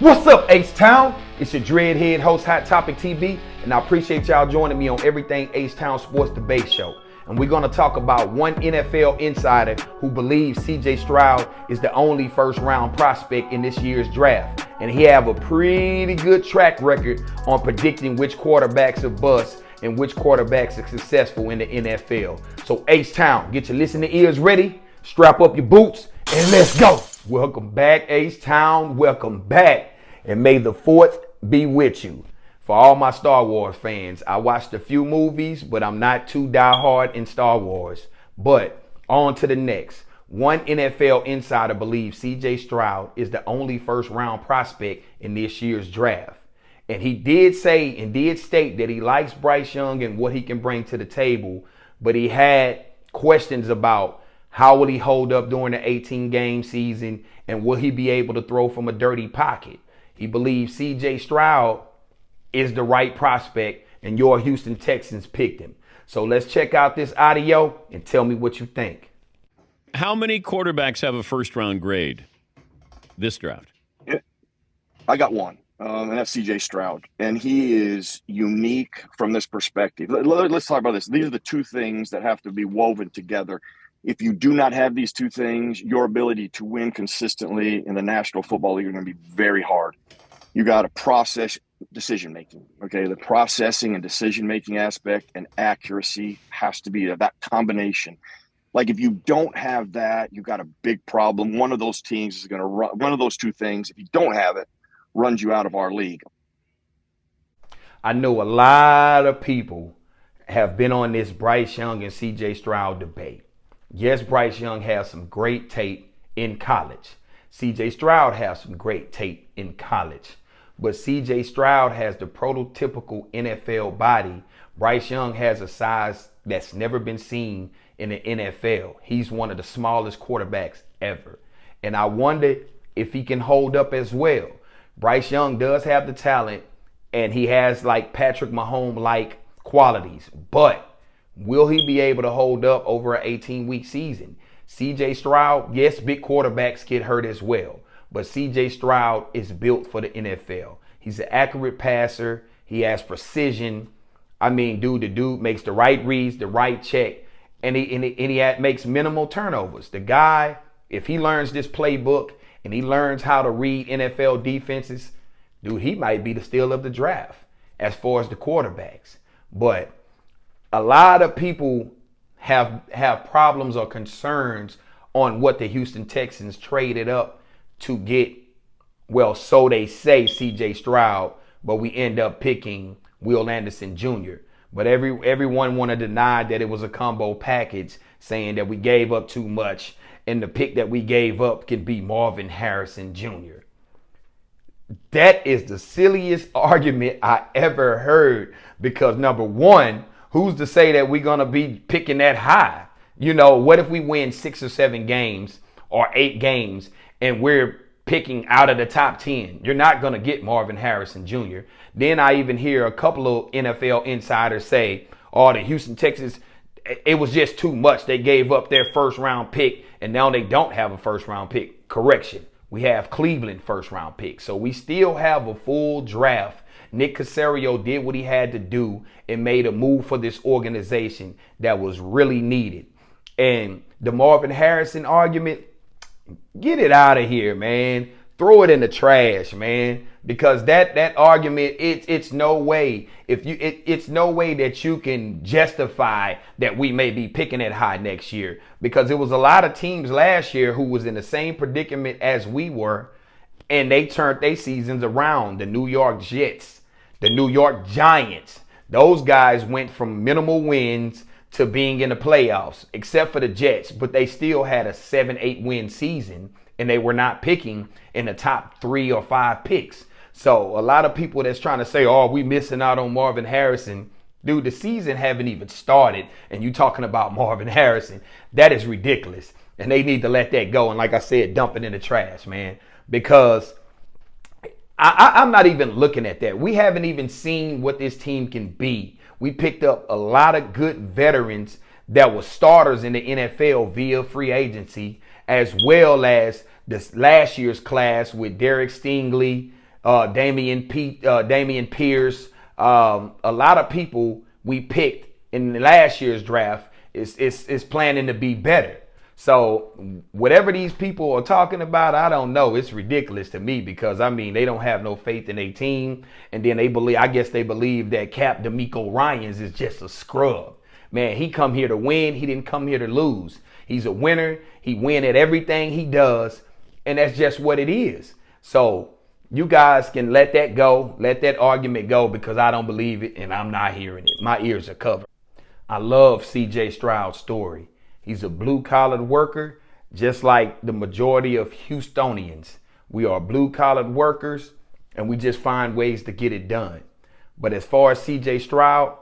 What's up, H-Town? It's your dreadhead host, Hot Topic TV, and I appreciate y'all joining me on Everything H-Town Sports Debate Show. And we're going to talk about one NFL insider who believes CJ Stroud is the only first-round prospect in this year's draft. And he have a pretty good track record on predicting which quarterbacks are bust and which quarterbacks are successful in the NFL. So H-Town, get your listening ears ready, strap up your boots, and let's go. Welcome back, H-Town. Welcome back. And may the 4th be with you. For all my Star Wars fans, I watched a few movies, but I'm not too diehard in Star Wars. But on to the next. One NFL insider believes CJ Stroud is the only first-round prospect in this year's draft. And he did say and did state that he likes Bryce Young and what he can bring to the table, but he had questions about how will he hold up during the 18-game season and will he be able to throw from a dirty pocket. He believes CJ Stroud is the right prospect and your Houston Texans picked him. So let's check out this audio and tell me what you think. How many quarterbacks have a first-round grade this draft? I got one, and that's CJ Stroud. And he is unique from this perspective. Let's talk about this. These are the two things that have to be woven together. If you do not have these two things, your ability to win consistently in the National Football League is going to be very hard. You got to process decision-making, okay? The processing and decision-making aspect and accuracy has to be that combination. Like if you don't have that, you've got a big problem. One of those teams is going to run, one of those two things, if you don't have it, runs you out of our league. I know a lot of people have been on this Bryce Young and CJ Stroud debate. Yes, Bryce Young has some great tape in college. CJ Stroud has some great tape in college. But CJ Stroud has the prototypical NFL body. Bryce Young has a size that's never been seen in the NFL. He's one of the smallest quarterbacks ever. And I wonder if he can hold up as well. Bryce Young does have the talent, and he has like Patrick Mahomes-like qualities. But will he be able to hold up over an 18-week season? CJ Stroud, yes, big quarterbacks get hurt as well. But CJ Stroud is built for the NFL. He's an accurate passer. He has precision. I mean, the dude makes the right reads, the right check, and he makes minimal turnovers. The guy, if he learns this playbook and he learns how to read NFL defenses, dude, he might be the steal of the draft as far as the quarterbacks. But a lot of people have problems or concerns on what the Houston Texans traded up to get, well, so they say, CJ Stroud, but we end up picking Will Anderson Jr. But everyone want to deny that it was a combo package, saying that we gave up too much, and the pick that we gave up can be Marvin Harrison Jr. That is the silliest argument I ever heard, because number one, who's to say that we're going to be picking that high? You know, what if we win 6 or 7 games or 8 games and we're picking out of the top 10? You're not going to get Marvin Harrison Jr. Then I even hear a couple of NFL insiders say, oh, the Houston Texans, it was just too much. They gave up their first-round pick, and now they don't have a first-round pick. Correction. We have Cleveland first-round pick. So we still have a full draft. Nick Caserio did what he had to do and made a move for this organization that was really needed. And the Marvin Harrison argument, get it out of here, man. Throw it in the trash, man. Because that argument, it's no way. It's no way that you can justify that we may be picking it high next year. Because it was a lot of teams last year who was in the same predicament as we were, and they turned their seasons around. The New York Jets, the New York Giants, those guys went from minimal wins to being in the playoffs, except for the Jets, but they still had a 7-8 win season, and they were not picking in the top 3 or 5 picks. So a lot of people that's trying to say, oh, we missing out on Marvin Harrison. Dude, the season haven't even started, and you talking about Marvin Harrison. That is ridiculous, and they need to let that go. And like I said, dump it in the trash, man, because I'm not even looking at that. We haven't even seen what this team can be. We picked up a lot of good veterans that were starters in the NFL via free agency, as well as this last year's class with Derek Stingley, Damian Pierce. A lot of people we picked in last year's draft is planning to be better. So whatever these people are talking about, I don't know. It's ridiculous to me because, I mean, they don't have no faith in their team. And then I guess they believe that Cap DeMeco Ryans is just a scrub. Man, he come here to win. He didn't come here to lose. He's a winner. He win at everything he does. And that's just what it is. So you guys can let that go. Let that argument go because I don't believe it and I'm not hearing it. My ears are covered. I love CJ Stroud's story. He's a blue-collar worker, just like the majority of Houstonians. We are blue-collar workers, and we just find ways to get it done. But as far as CJ Stroud,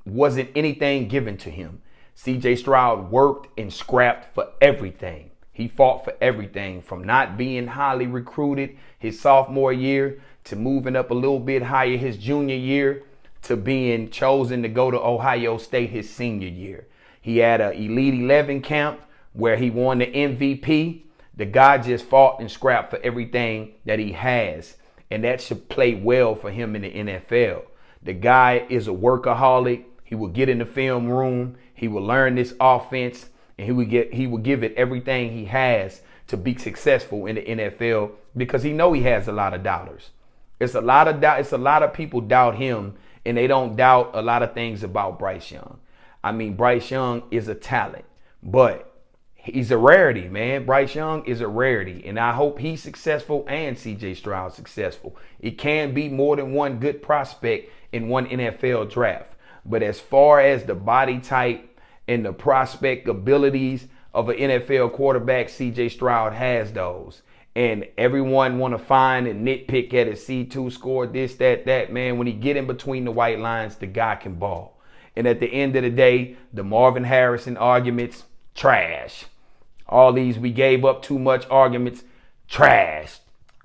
wasn't anything given to him. CJ Stroud worked and scrapped for everything. He fought for everything, from not being highly recruited his sophomore year to moving up a little bit higher his junior year to being chosen to go to Ohio State his senior year. He had an Elite 11 camp where he won the MVP. The guy just fought and scrapped for everything that he has. And that should play well for him in the NFL. The guy is a workaholic. He will get in the film room. He will learn this offense. And he will give it everything he has to be successful in the NFL because he know he has a lot of doubters. It's a lot of people doubt him, and they don't doubt a lot of things about Bryce Young. I mean, Bryce Young is a talent, but he's a rarity, man. Bryce Young is a rarity, and I hope he's successful and CJ Stroud successful. It can be more than one good prospect in one NFL draft. But as far as the body type and the prospect abilities of an NFL quarterback, CJ Stroud has those. And everyone want to find and nitpick at his C2 score, this, that, man. When he get in between the white lines, the guy can ball. And at the end of the day, the Marvin Harrison arguments, trash. All these we gave up too much arguments, trash.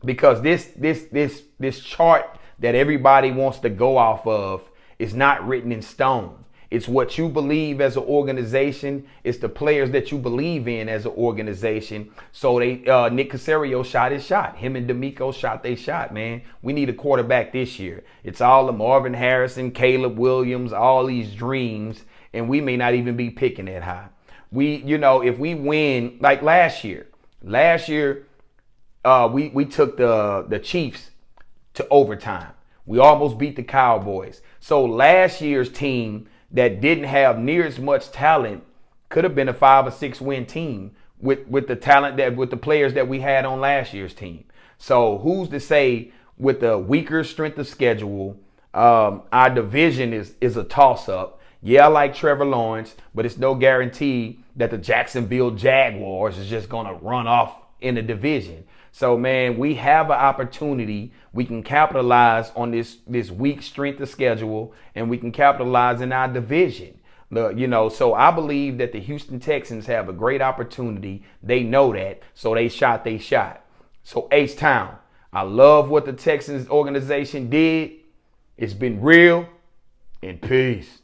Because this chart that everybody wants to go off of is not written in stone. It's what you believe as an organization. It's the players that you believe in as an organization. So Nick Caserio shot his shot. Him and DeMeco shot their shot, man. We need a quarterback this year. It's all the Marvin Harrison, Caleb Williams, all these dreams, and we may not even be picking that high. If we win like last year we took the Chiefs to overtime. We almost beat the Cowboys. So last year's team that didn't have near as much talent could have been a 5 or 6 win team with the talent with the players that we had on last year's team. So who's to say with the weaker strength of schedule, our division is a toss up. Yeah, I like Trevor Lawrence, but it's no guarantee that the Jacksonville Jaguars is just going to run off in the division. So, man, we have an opportunity. We can capitalize on this weak strength of schedule, and we can capitalize in our division. So I believe that the Houston Texans have a great opportunity. They know that, so they shot. So H-Town, I love what the Texans organization did. It's been real, and peace.